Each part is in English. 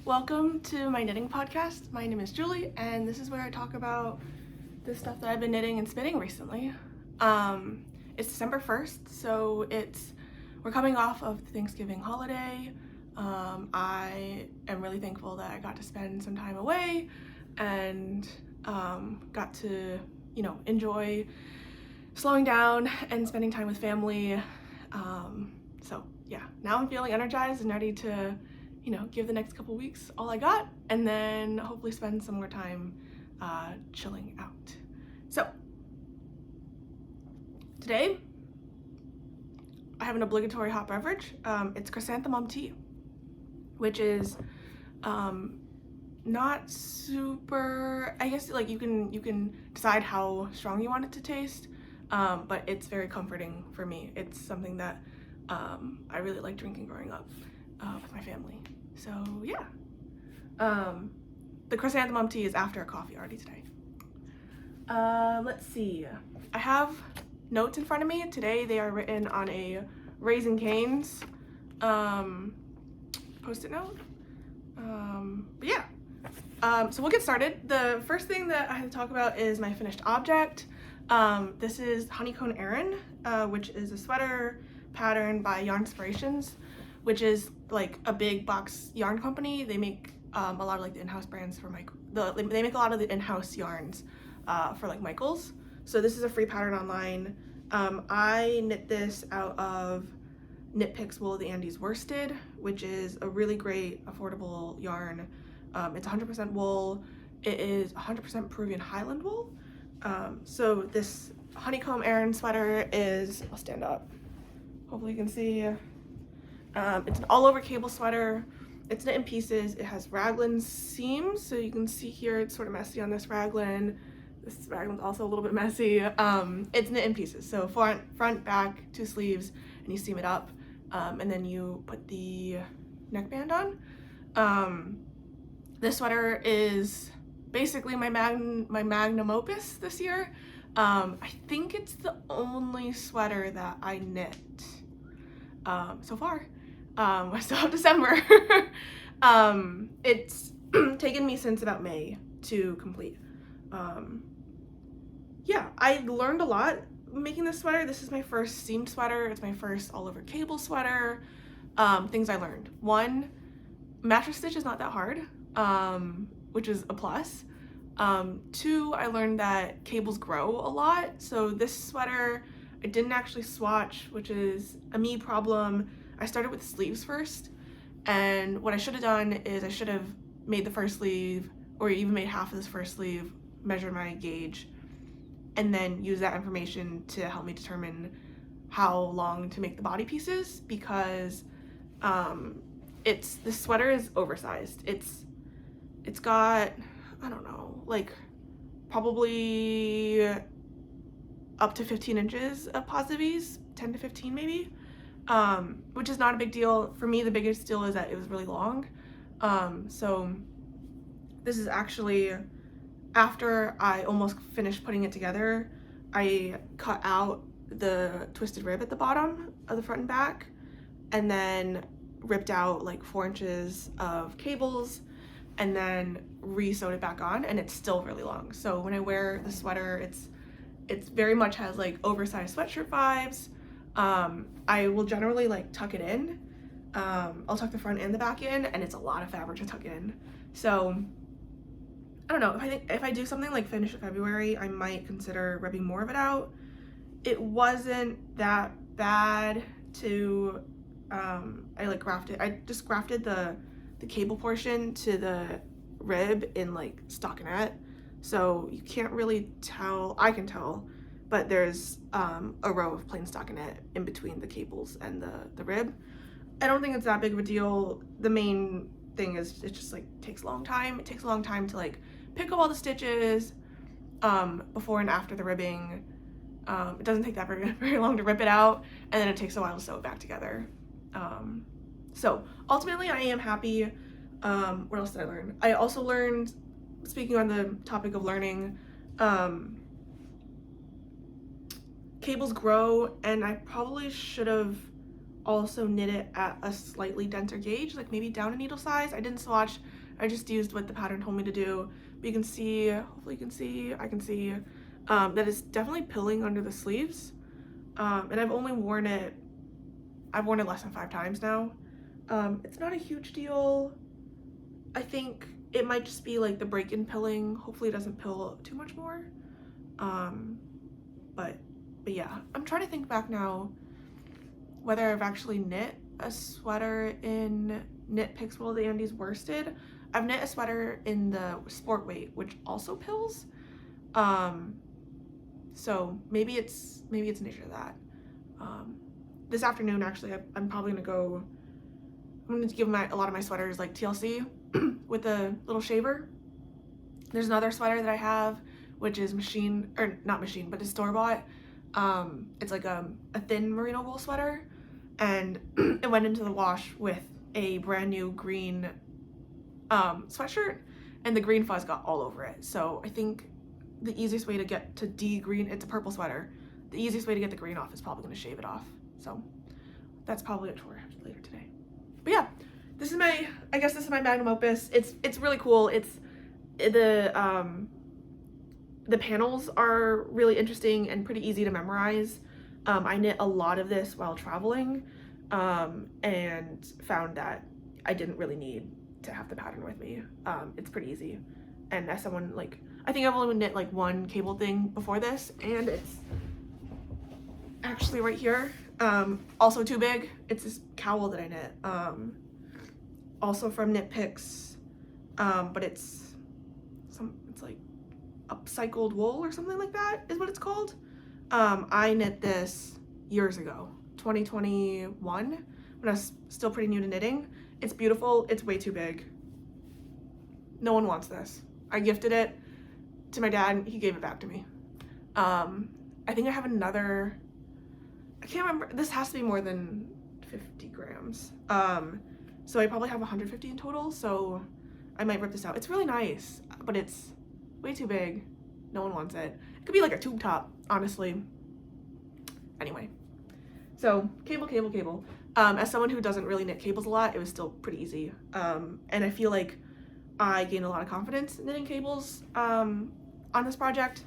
Welcome to my knitting podcast. My name is Julie, and this is where I talk about the stuff that I've been knitting and spinning recently. It's December 1st, so we're coming off of the Thanksgiving holiday. I am really thankful that I got to spend some time away and got to, enjoy slowing down and spending time with family. So yeah, now I'm feeling energized and ready to give the next couple weeks all I got, and then hopefully spend some more time chilling out. So today I have an obligatory hot beverage. It's chrysanthemum tea, which is not super, I guess, like you can decide how strong you want it to taste, but it's very comforting for me. It's something that I really like drinking growing up with my family. So yeah, the chrysanthemum tea is after a coffee already today. Let's see, I have notes in front of me. Today they are written on a Raising Cane's post-it note. But yeah, so we'll get started. The first thing that I have to talk about is my finished object. This is Honeycomb Aran, which is a sweater pattern by Yarnspirations, which is like a big box yarn company. They make a lot of like the in-house brands for they make a lot of the in-house yarns for like Michaels. So this is a free pattern online. I knit this out of Knit Picks Wool of the Andes Worsted, which is a really great affordable yarn. It's 100% wool. It is 100% Peruvian Highland wool. So this Honeycomb Aran sweater is, I'll stand up, hopefully you can see. It's an all over cable sweater. It's knit in pieces. It has raglan seams, so you can see here it's sort of messy on this raglan. This raglan's also a little bit messy. It's knit in pieces, so front, back, 2 sleeves, and you seam it up, and then you put the neckband on. This sweater is basically my magnum opus this year. I think it's the only sweater that I knit so far. I still have December. It's taken me since about May to complete. Yeah, I learned a lot making this sweater. This is my first seamed sweater. It's my first all over cable sweater. Things I learned: 1, mattress stitch is not that hard, which is a plus. 2, I learned that cables grow a lot. So this sweater, I didn't actually swatch, which is a me problem. I started with sleeves first, and what I should have done is I should have made the first sleeve, or even made half of this first sleeve, measured my gauge, and then use that information to help me determine how long to make the body pieces, because this sweater is oversized. It's got, I don't know, like probably up to 15 inches of positive ease, 10 to 15 maybe, which is not a big deal. For me, the biggest deal is that it was really long. So this is actually, after I almost finished putting it together, I cut out the twisted rib at the bottom of the front and back, and then ripped out like 4 inches of cables, and then re-sewed it back on, and it's still really long. So when I wear the sweater, it's very much has like oversized sweatshirt vibes. I will generally like tuck it in. I'll tuck the front and the back in, and it's a lot of fabric to tuck in. So I don't know, if I do something like finish in February, I might consider ripping more of it out. It wasn't that bad to I just grafted the cable portion to the rib in like stockinette, so you can't really tell. I can tell, but there's a row of plain stockinette in between the cables and the rib. I don't think it's that big of a deal. The main thing is it just like takes a long time. It takes a long time to like pick up all the stitches before and after the ribbing. It doesn't take that very long to rip it out, and then it takes a while to sew it back together. So ultimately I am happy. What else did I learn? I also learned, speaking on the topic of learning, cables grow, and I probably should have also knit it at a slightly denser gauge, like maybe down a needle size. I didn't swatch, I just used what the pattern told me to do. But you can see, hopefully you can see, I can see, that it's definitely pilling under the sleeves. And I've worn it less than 5 times now. It's not a huge deal. I think it might just be like the break-in pilling. Hopefully it doesn't pill too much more. But yeah, I'm trying to think back now whether I've actually knit a sweater in Knit Picks Will the Andes Worsted. I've knit a sweater in the sport weight, which also pills. So maybe it's nature that. This afternoon, actually, I'm probably gonna go. I'm gonna give a lot of my sweaters like TLC with a little shaver. There's another sweater that I have, which is not machine, but it's store-bought. It's like a thin merino wool sweater, and it went into the wash with a brand new green sweatshirt, and the green fuzz got all over it. So I think the easiest way to get to de-green, it's a purple sweater, the easiest way to get the green off is probably going to shave it off. So that's probably a chore later today. But yeah, I guess this is my magnum opus. It's really cool. It's the panels are really interesting and pretty easy to memorize. I knit a lot of this while traveling, and found that I didn't really need to have the pattern with me. It's pretty easy. And as someone I think I've only knit like one cable thing before this, and it's actually right here. Also too big. It's this cowl that I knit. Also from Knit Picks, but it's like upcycled wool or something like that is what it's called. I knit this years ago, 2021, when I was still pretty new to knitting. It's beautiful. It's way too big. No one wants this. I gifted it to my dad. He gave it back to me. I think I have another, I can't remember. This has to be more than 50 grams. So I probably have 150 in total. So I might rip this out. It's really nice, but it's way too big. No one wants it. It could be like a tube top, honestly. Anyway, so cable. As someone who doesn't really knit cables a lot, it was still pretty easy. And I feel like I gained a lot of confidence knitting cables on this project.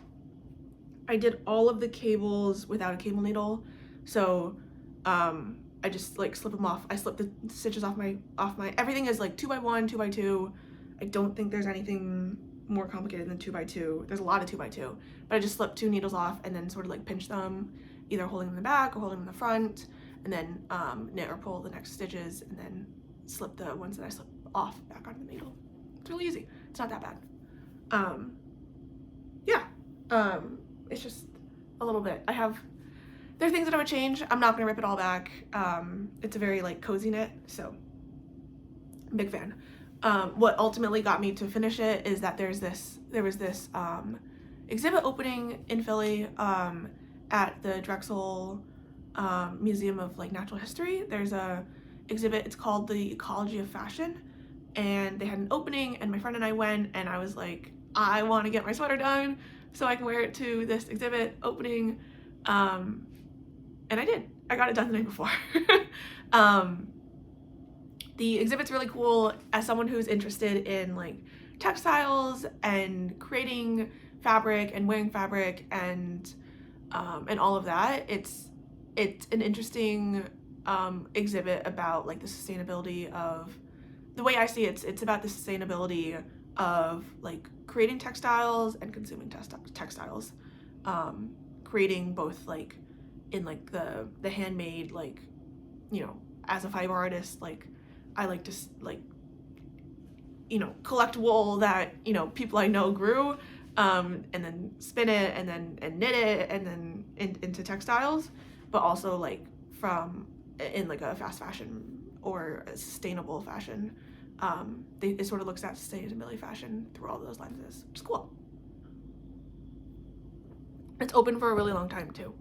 I did all of the cables without a cable needle, so I just like slip them off. I slip the stitches off my everything is like 2x1, 2x2. I don't think there's anything more complicated than 2x2. There's a lot of 2x2, but I just slip 2 needles off and then sort of like pinch them, either holding them in the back or holding them in the front, and then knit or pull the next stitches, and then slip the ones that I slip off back onto the needle. It's really easy. It's not that bad. It's just a little bit. There are things that I would change. I'm not gonna rip it all back. It's a very like cozy knit, so I'm a big fan. What ultimately got me to finish it is that there was this exhibit opening in Philly at the Drexel Museum of like Natural History. There's a exhibit, it's called The Ecology of Fashion, and they had an opening, and my friend and I went, and I was like, I want to get my sweater done so I can wear it to this exhibit opening, and I did. I got it done the night before. The exhibit's really cool. As someone who's interested in like textiles and creating fabric and wearing fabric and all of that, it's an interesting exhibit about like the sustainability of, the way I see it, it's about the sustainability of like creating textiles and consuming textiles, creating both like in like the handmade, like, you know, as a fiber artist, like I like to like, you know, collect wool that, you know, people I know grew, and then spin it and knit it and then into textiles, but also like from in like a fast fashion or a sustainable fashion. It sort of looks at sustainability fashion through all those lenses, which is cool. It's open for a really long time too.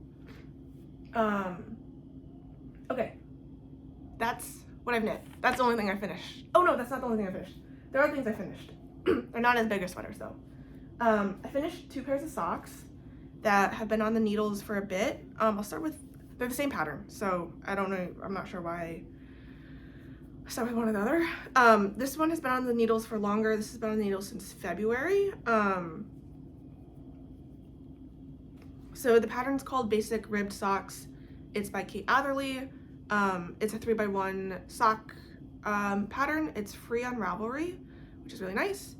Okay, that's what I've knit. That's the only thing I finished. Oh no, that's not the only thing I finished. There are things I finished. They're not as big as sweaters though. I finished 2 pairs of socks that have been on the needles for a bit. I'll start with they're the same pattern, so I don't know, I'm not sure why I started with one or the other. This one has been on the needles for longer. This has been on the needles since February. So the pattern's called Basic Ribbed Socks. It's by Kate Atherley. It's a 3x1 sock pattern. It's free on Ravelry, which is really nice.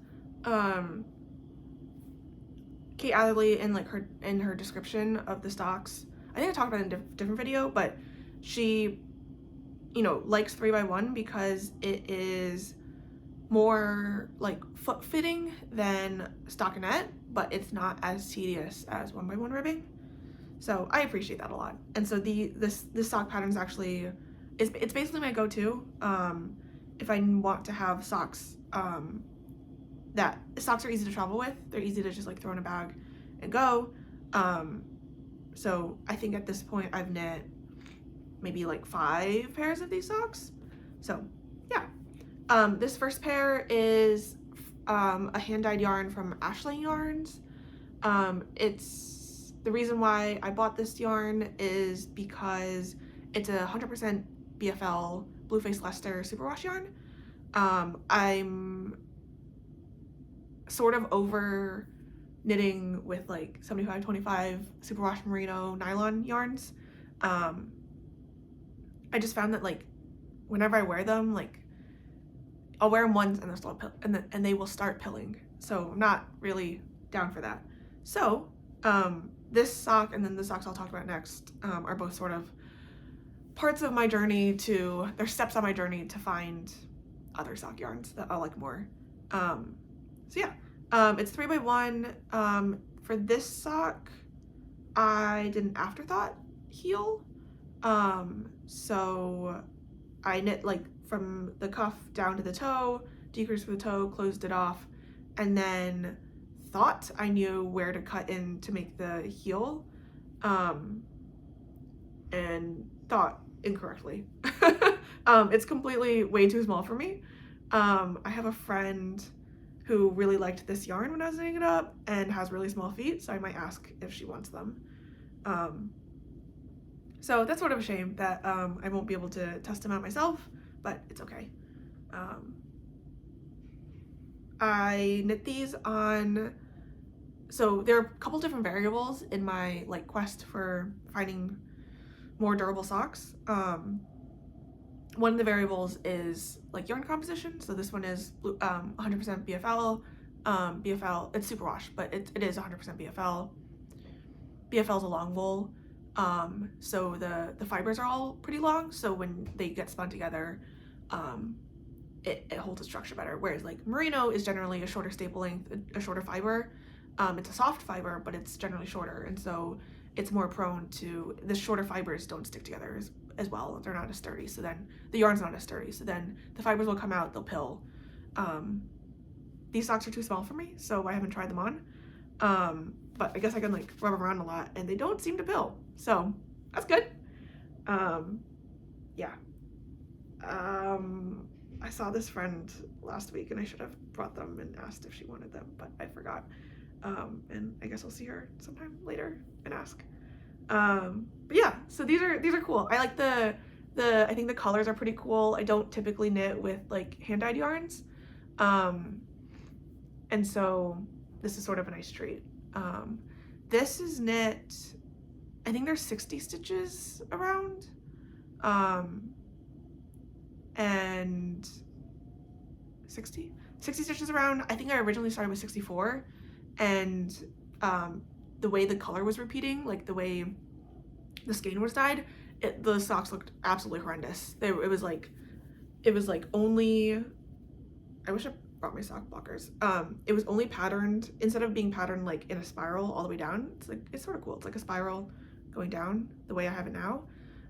Kate Atherley, in her description of the socks, I think I talked about it in a different video, but she, you know, likes 3x1 because it is more like foot fitting than stockinette, but it's not as tedious as 1x1 ribbing. So I appreciate that a lot. And so this sock pattern is actually, it's basically my go-to if I want to have socks that socks are easy to travel with. They're easy to just like throw in a bag and go. So I think at this point I've knit maybe like 5 pairs of these socks. So yeah. This first pair is a hand-dyed yarn from Ashling Yarns. It's the reason why I bought this yarn is because it's a 100% BFL Blueface Leicester superwash yarn. I'm sort of over knitting with like 75-25 superwash merino nylon yarns. I just found that like whenever I wear them, like I'll wear them once and they'll start and they will start pilling. So I'm not really down for that. So this sock and then the socks I'll talk about next are both sort of parts of my journey to, they're steps on my journey to find other sock yarns that I like more. So yeah, it's 3x1. For this sock, I did an afterthought heel. So I knit like from the cuff down to the toe, decreased for the toe, closed it off, and then thought I knew where to cut in to make the heel, and thought incorrectly. It's completely way too small for me. I have a friend who really liked this yarn when I was knitting it up and has really small feet, so I might ask if she wants them. So that's sort of a shame that I won't be able to test them out myself, but it's okay. I knit these on, so there are a couple different variables in my like quest for finding more durable socks. One of the variables is like yarn composition. So this one is 100% BFL. BFL, it's superwash, but it is 100% BFL. BFL is a long wool. So the fibers are all pretty long, so when they get spun together, it holds its structure better. Whereas like merino is generally a shorter staple length, a shorter fiber. It's a soft fiber, but it's generally shorter, and so it's more prone to, the shorter fibers don't stick together as well. They're not as sturdy, so then the yarn's not as sturdy, so then the fibers will come out, they'll pill. These socks are too small for me, so I haven't tried them on. But I guess I can like rub them around a lot and they don't seem to pill, so that's good. Yeah. I saw this friend last week and I should have brought them and asked if she wanted them, but I forgot. And I guess I'll see her sometime later and ask. But yeah, so these are cool. I like I think the colors are pretty cool. I don't typically knit with like hand-dyed yarns. And so this is sort of a nice treat. This is knit, I think there's 60 stitches around. And 60 stitches around. I think I originally started with 64, and the way the color was repeating, like the way the skein was dyed, the socks looked absolutely horrendous. It was like only, I wish I brought my sock blockers. It was only patterned, instead of being patterned like in a spiral all the way down, it's sort of cool. It's like a spiral going down the way I have it now.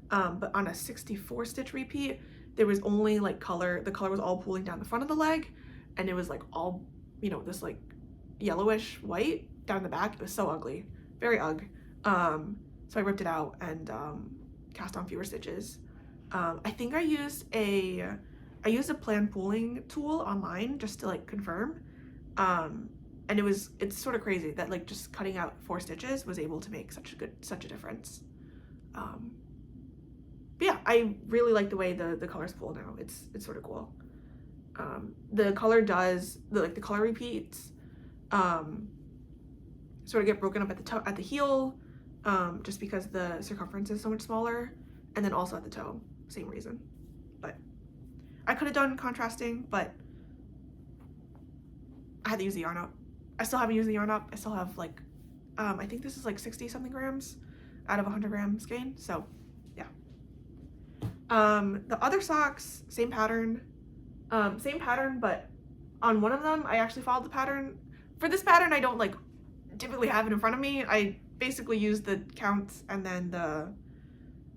But on a 64 stitch repeat, there was only like the color was all pooling down the front of the leg, and it was like all, you know, this like yellowish white down the back. It was so ugly, very ugly. So I ripped it out and cast on fewer stitches. I think I used a plan pooling tool online just to like confirm, and it's sort of crazy that like just cutting out 4 stitches was able to make such a difference. yeah, I really like the way the colors pull now. It's sort of cool. The color does the color repeats sort of get broken up at the heel, just because the circumference is so much smaller, and then also at the toe, same reason. But I could have done contrasting, but I had to use the yarn up. I still haven't used the yarn up. I still have like I think this is like 60 something grams out of 100 gram skein, so yeah. The other socks, same pattern, but on one of them I actually followed the pattern. For this pattern, I don't like typically have it in front of me. I basically use the counts and then the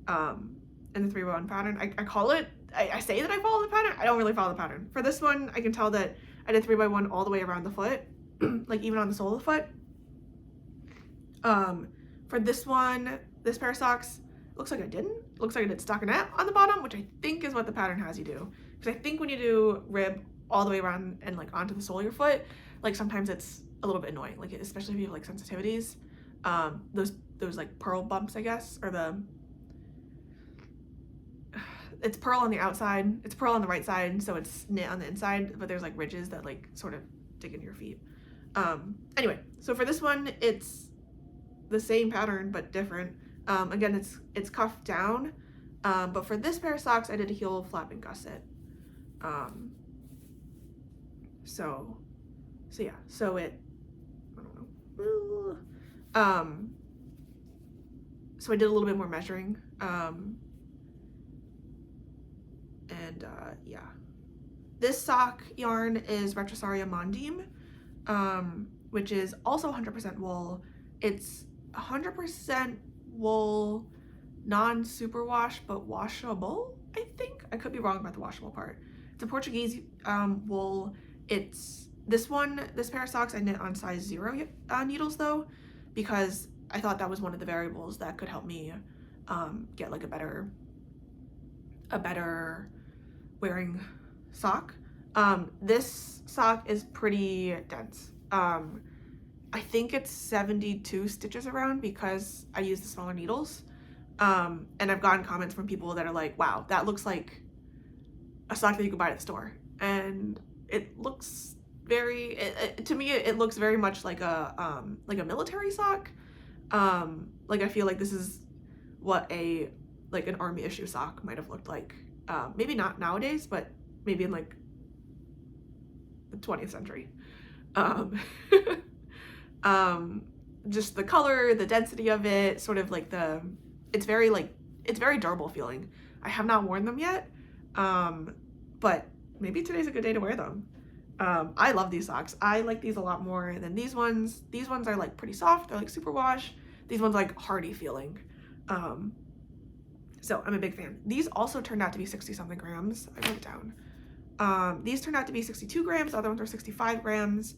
3x1 pattern. I call it, I say that I follow the pattern. I don't really follow the pattern. For this one, I can tell that I did 3x1 all the way around the foot, like even on the sole of the foot. For this one, this pair of socks, looks like I didn't. It looks like I did stockinette on the bottom, which I think is what the pattern has you do. Because I think when you do rib all the way around and like onto the sole of your foot, like sometimes it's a little bit annoying, like especially if you have like sensitivities. Those like purl bumps, I guess, or it's purl on the outside, it's purl on the right side, so it's knit on the inside, but there's like ridges that like sort of dig into your feet. Anyway, so for this one, it's the same pattern but different. Again, it's cuffed down, but for this pair of socks, I did a heel flap and gusset. So yeah, so it, I don't know. So I did a little bit more measuring, yeah. This sock yarn is Retrosaria Mondim, which is also 100% wool. It's 100% wool, non-superwash, but washable, I think. I could be wrong about the washable part. It's a Portuguese wool. It's this pair of socks I knit on size 0 needles though, because I thought that was one of the variables that could help me get like a better wearing sock. This sock is pretty dense. I think it's 72 stitches around because I use the smaller needles. And I've gotten comments from people that are like, wow, that looks like a sock that you could buy at the store. And it looks very, to me, it looks very much like a military sock. Like I feel like this is what an army issue sock might have looked like. Maybe not nowadays, but maybe in like the 20th century. Just the color, the density of it, sort of like it's very durable feeling. I have not worn them yet, but maybe today's a good day to wear them. I love these socks. I like these a lot more than these ones. These ones are like pretty soft. They're like super wash. These ones like hardy feeling. So I'm a big fan. These also turned out to be 60 something grams. I wrote it down. These turned out to be 62 grams. The other ones were 65 grams.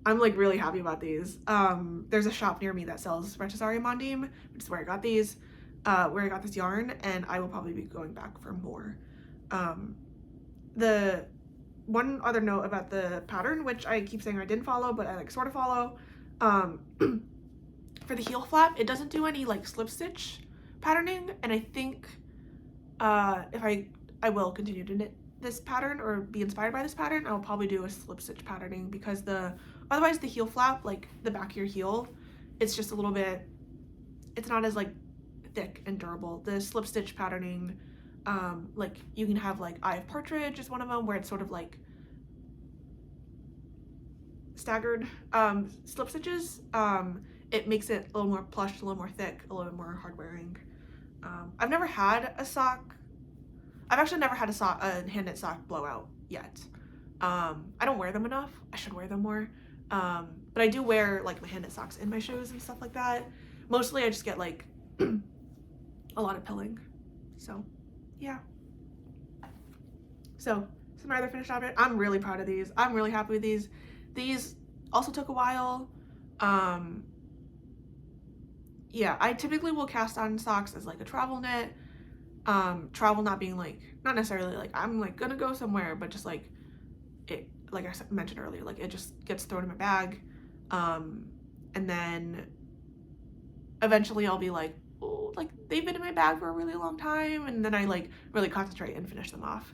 I'm like really happy about these. There's a shop near me that sells Retrosaria Mondim, which is where I got these, where I got this yarn, and I will probably be going back for more. The one other note about the pattern, which I keep saying I didn't follow, but I like sort of follow, for the heel flap, it doesn't do any like slip stitch patterning, and I think if I will continue to knit this pattern or be inspired by this pattern, I'll probably do a slip stitch patterning, because otherwise the heel flap, like the back of your heel, it's just a little bit, it's not as like thick and durable. The slip stitch patterning, like you can have like Eye of Partridge is one of them, where it's sort of like staggered slip stitches. It makes it a little more plush, a little more thick, a little bit more hard wearing. I've never had a sock, I've actually never had a hand knit sock blowout yet. I don't wear them enough. I should wear them more. But I do wear like my hand knit socks in my shoes and stuff like that. Mostly I just get like a lot of pilling. So yeah. So my other finished object. I'm really proud of these. I'm really happy with these. These also took a while. Yeah, I typically will cast on socks as like a travel knit. Travel not being like, not necessarily like I'm like gonna go somewhere, but just like it, like I mentioned earlier, like it just gets thrown in my bag. And then eventually I'll be like, oh, like they've been in my bag for a really long time, and then I like really concentrate and finish them off.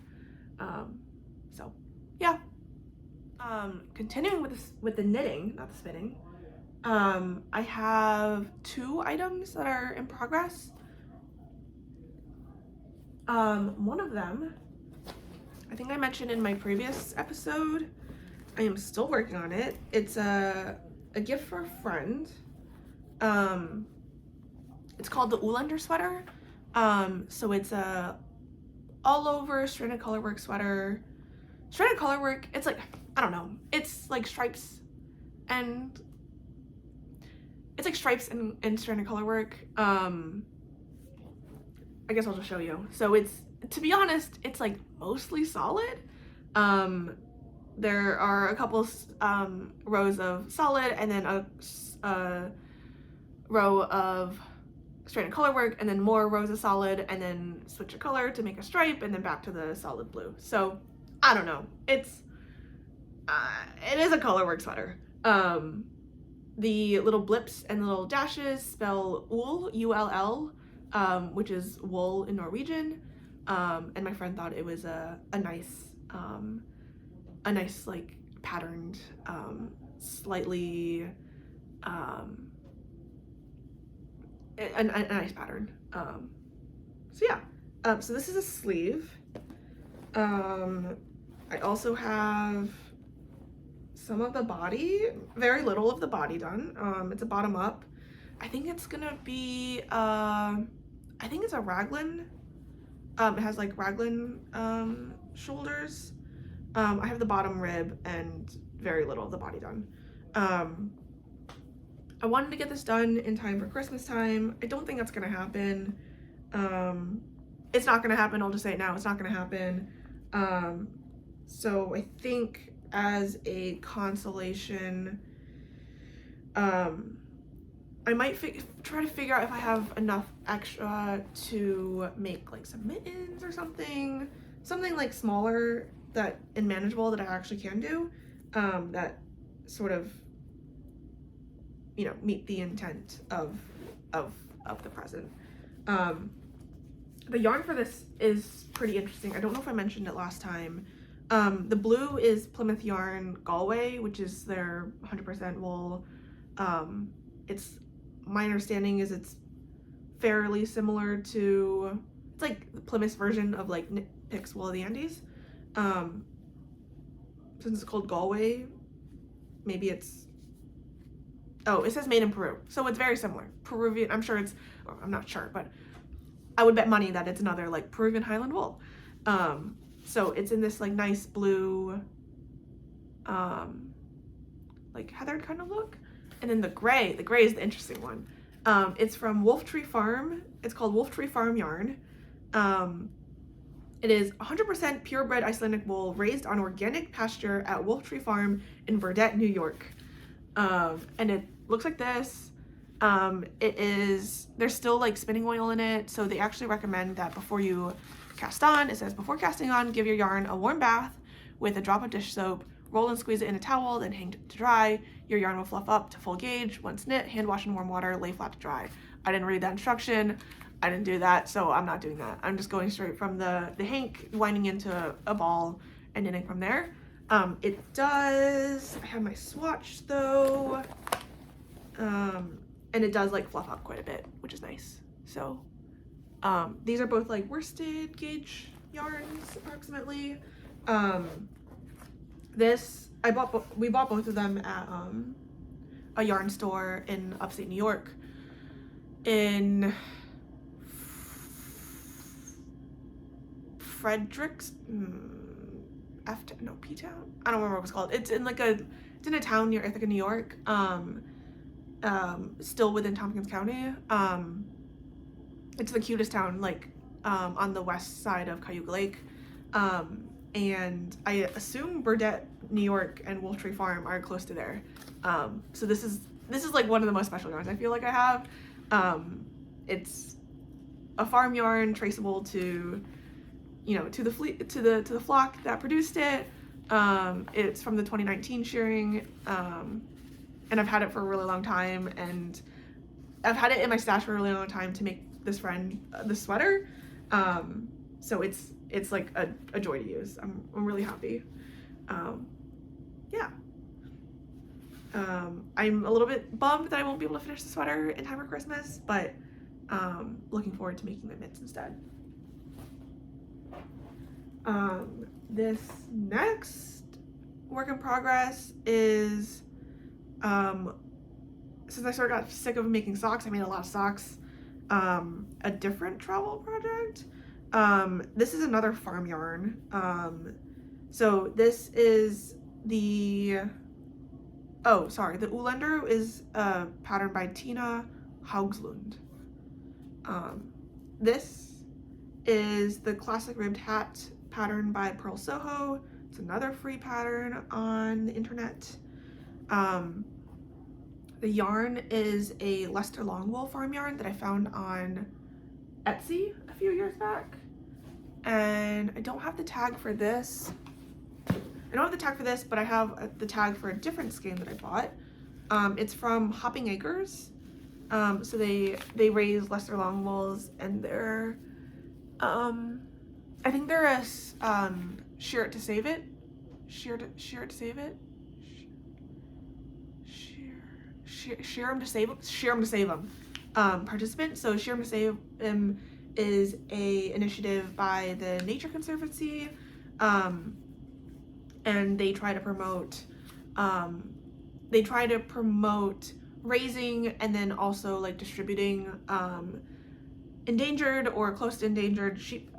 So yeah. Continuing with the knitting, not the spinning. I have 2 items that are in progress. One of them, I think I mentioned in my previous episode, I am still working on it. It's a gift for a friend. It's called the Ullender sweater. So it's a all over stranded colorwork sweater. Stranded colorwork, it's like, I don't know, it's like stripes and stranded colorwork. I guess I'll just show you. So it's, to be honest, it's like mostly solid. There are a couple rows of solid and then a row of stranded colorwork and then more rows of solid and then switch a color to make a stripe and then back to the solid blue. So I don't know. It is a colorwork sweater. The little blips and little dashes spell ull, U-L-L, which is wool in Norwegian. And my friend thought it was a nice like patterned, slightly, a nice pattern. So yeah. So this is a sleeve. I also have some of the body, very little of the body done. It's a bottom up. I think it's gonna be, I think it's a raglan. It has like raglan shoulders. I have the bottom rib and very little of the body done. I wanted to get this done in time for Christmas time. I don't think that's gonna happen. It's not gonna happen, I'll just say it now, it's not gonna happen. So I think as a consolation, I might try to figure out if I have enough extra to make like some mittens or something like smaller and manageable that I actually can do, that sort of, you know, meet the intent of the present. The yarn for this is pretty interesting. I don't know if I mentioned it last time. The blue is Plymouth yarn Galway, which is their 100% wool. My understanding is it's fairly similar to, it's like the Plymouth version of like Knit Picks Wool of the Andes. Since it's called Galway, maybe it's, oh, it says made in Peru, so it's very similar. Peruvian, I'm sure it's, I'm not sure, but I would bet money that it's another like Peruvian Highland wool. So it's in this like nice blue, like heathered kind of look. And then the gray is the interesting one. It's from Wolftree Farm. It's called Wolftree Farm yarn. It is 100% purebred Icelandic wool raised on organic pasture at Wolftree Farm in Burdett, New York. And it looks like this. There's still like spinning oil in it, so they actually recommend that before you cast on, it says before casting on, give your yarn a warm bath with a drop of dish soap, roll and squeeze it in a towel, then hang to dry. Your yarn will fluff up to full gauge. Once knit, hand wash in warm water, lay flat to dry. I didn't read that instruction. I didn't do that, so I'm not doing that. I'm just going straight from the hank, winding into a ball and knitting from there. It does, I have my swatch though, and it does like fluff up quite a bit, which is nice. So these are both like worsted gauge yarns approximately. We bought both of them at a yarn store in upstate New York in Fredericks, P-Town? I don't remember what it was called. It's in a town near Ithaca, New York, still within Tompkins County. It's the cutest town, like, on the west side of Cayuga Lake. And I assume Burdett, New York and Wolftree Farm are close to there. So this is like one of the most special yarns I feel like I have. It's a farm yarn traceable to, you know, to the flock that produced it. It's from the 2019 shearing, and I've had it for a really long time, and I've had it in my stash for a really long time to make this friend this sweater. So it's like a joy to use. I'm really happy. Yeah. I'm a little bit bummed that I won't be able to finish the sweater in time for Christmas, but looking forward to making the mitts instead. This next work in progress is, since I sort of got sick of making socks, I made a lot of socks, a different travel project. This is another farm yarn. So this is the Ullender is a pattern by Tina Hauglund. This is the classic ribbed hat pattern by Purl Soho. It's another free pattern on the internet. The yarn is a Leicester longwool farm yarn that I found on Etsy a few years back. And I don't have the tag for this. But I have the tag for a different skein that I bought. It's from Hopping Acres. So they raise Leicester longwools, and they're, I think they're a shear it to save it. Shear them to save them. Participant. So Shear 'em to Save Them is a initiative by the Nature Conservancy, and they try to promote raising and then also like distributing endangered or close to endangered sheep,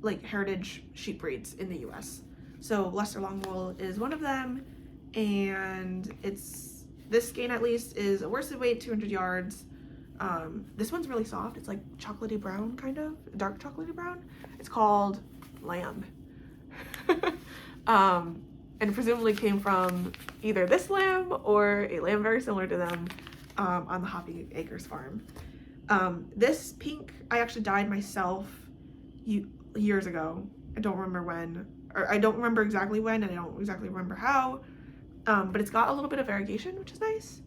like heritage sheep breeds in the US. So Leicester longwool is one of them, and this skein at least is a worsted weight, 200 yards. This one's really soft. It's like chocolatey brown, kind of dark chocolatey brown. It's called Lamb. And presumably came from either this lamb or a lamb very similar to them on the Hopping Acres farm. This pink I actually dyed myself years ago. I don't remember when, or I don't remember exactly when, and I don't exactly remember how, but it's got a little bit of variegation, which is nice.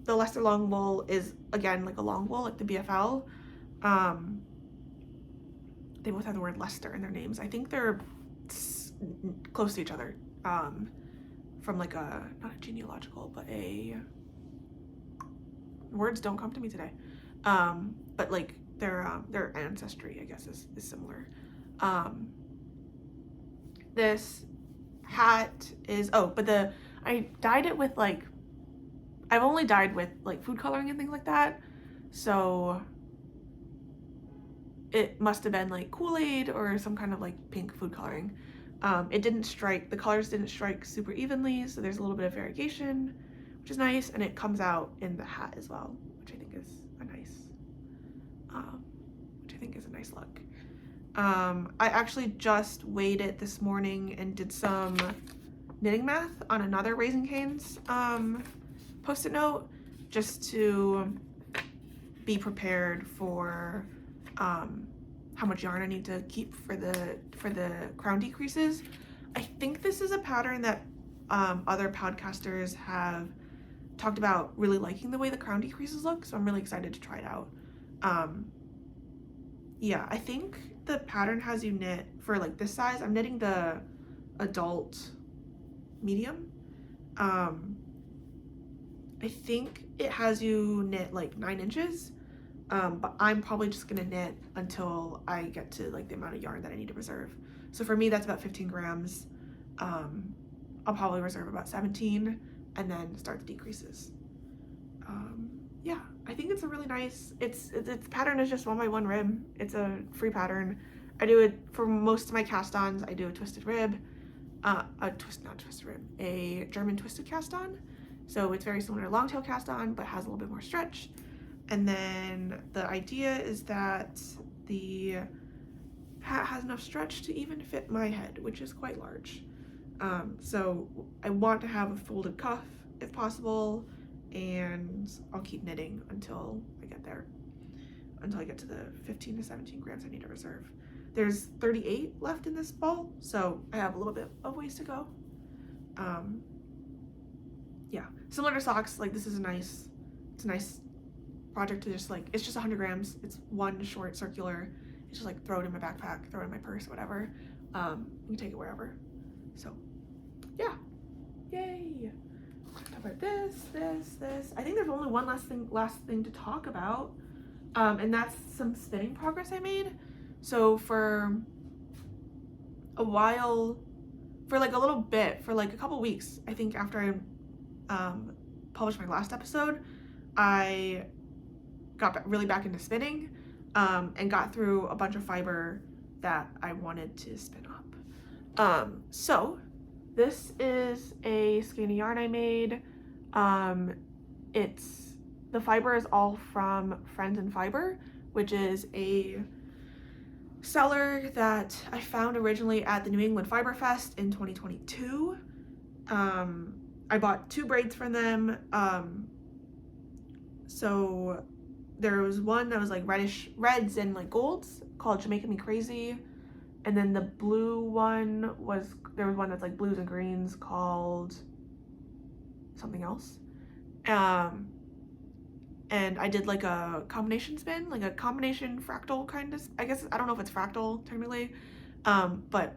The Leicester longwool is, again, like a longwool, like the BFL. They both have the word Leicester in their names. I think they're close to each other, from like a, not a genealogical, but words don't come to me today. But like their ancestry, I guess, is similar. This hat is, I dyed it with like, I've only dyed with like food coloring and things like that, so it must have been like Kool-Aid or some kind of like pink food coloring. The colors didn't strike super evenly, so there's a little bit of variegation, which is nice, and it comes out in the hat as well, which I think is a nice look. I actually just weighed it this morning and did some knitting math on another Raising Cane's post-it note, just to be prepared for how much yarn I need to keep for the crown decreases. I think this is a pattern that other podcasters have talked about really liking the way the crown decreases look, so I'm really excited to try it out. Yeah, I think the pattern has you knit for like this size. I'm knitting the adult medium. I think it has you knit like 9 inches. But I'm probably just gonna knit until I get to like the amount of yarn that I need to reserve. So for me, that's about 15 grams. I'll probably reserve about 17 and then start the decreases. Yeah, I think it's a really nice, its pattern is just 1x1 rib. It's a free pattern. I do it for most of my cast-ons. I do a twisted rib, a German twisted cast-on. So it's very similar to longtail cast-on, but has a little bit more stretch. And then the idea is that the hat has enough stretch to even fit my head, which is quite large. So I want to have a folded cuff if possible, and I'll keep knitting until I get there, until I get to the 15 to 17 grams I need to reserve. There's 38 left in this ball, so I have a little bit of ways to go. Yeah, similar to socks, like this is a nice project to just like, it's just 100 grams. It's one short circular. It's just like throw it in my backpack, throw it in my purse, whatever. You can take it wherever. So yeah, yay. Talk about this. I think there's only one last thing to talk about. And that's some spinning progress I made. So for a while, for like a little bit, for like a couple weeks, I think after I published my last episode, I got really back into spinning and got through a bunch of fiber that I wanted to spin up. So this is a skein of yarn I made. The fiber is all from Friends and Fiber, which is a seller that I found originally at the New England Fiber Fest in 2022. I bought 2 braids from them. So there was one that was like reds and like golds called Jamaica Me Crazy. And then the blue one there was one that's like blues and greens called something else. And I did like a combination spin, like a combination fractal kind of, I guess, I don't know if it's fractal technically, but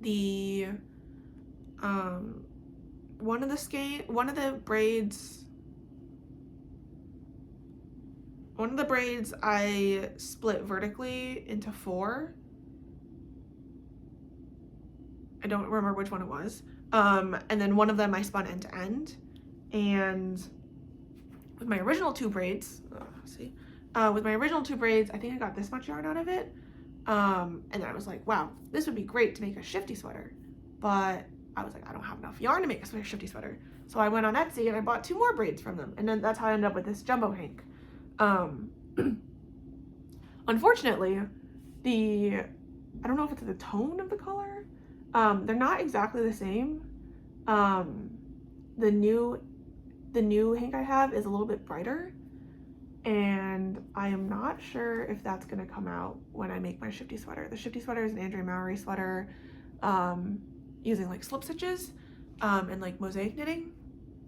the, one of the braids I split vertically into 4. I don't remember which one it was. And then one of them I spun end to end. And with my original 2 braids, I think I got this much yarn out of it. And then I was like, wow, this would be great to make a shifty sweater. But I was like, I don't have enough yarn to make a shifty sweater. So I went on Etsy and I bought 2 more braids from them. And then that's how I ended up with this jumbo hank. Unfortunately, I don't know if it's the tone of the color. They're not exactly the same. The new hank I have is a little bit brighter, and I am not sure if that's gonna come out when I make my shifty sweater. The shifty sweater is an Andrea Mowry sweater, using like slip stitches, and like mosaic knitting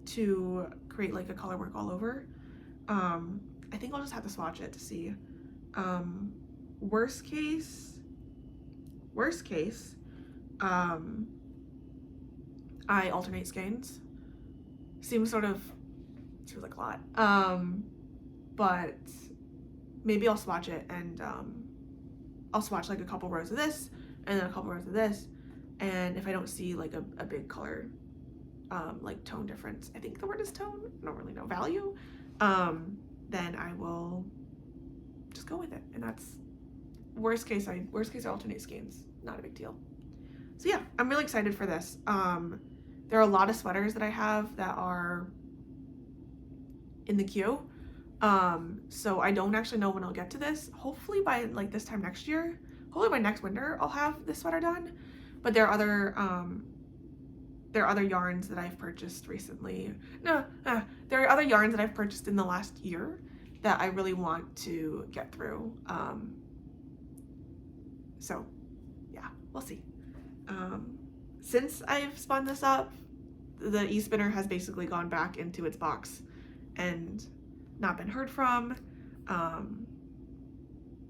to create like a color work all over. I think I'll just have to swatch it to see. Worst case, I alternate skeins. Seems like a lot. But maybe I'll swatch it and I'll swatch like a couple rows of this and then a couple rows of this. And if I don't see like a big color, like tone difference, I think the word is tone, I don't really know, value, then I will just go with it. And that's worst case I alternate skeins, not a big deal. So yeah, I'm really excited for this. There are a lot of sweaters that I have that are in the queue. So I don't actually know when I'll get to this. Hopefully by like this time next year. Hopefully by next winter I'll have this sweater done. But there are other yarns that I've purchased recently. There are other yarns that I've purchased in the last year that I really want to get through. So yeah, we'll see. Since I've spun this up, the e-spinner has basically gone back into its box and not been heard from.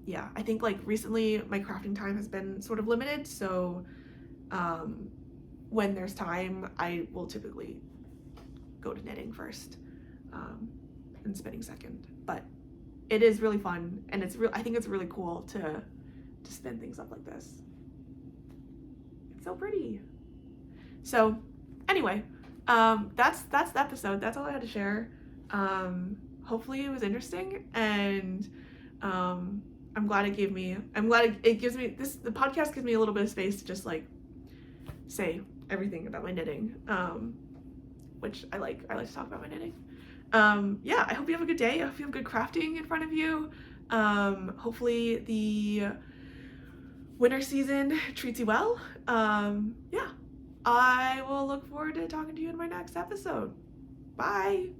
Yeah, I think like recently my crafting time has been sort of limited, so when there's time, I will typically go to knitting first, and spinning second. But it is really fun, and I think it's really cool to spin things up like this. It's so pretty. So anyway, that's the episode. That's all I had to share. Hopefully it was interesting, and I'm glad it gives me the podcast gives me a little bit of space to just like say everything about my knitting, which I like to talk about my knitting. Yeah, I hope you have a good day. I hope you have good crafting in front of you. Hopefully the winter season treats you well. Yeah, I will look forward to talking to you in my next episode. Bye.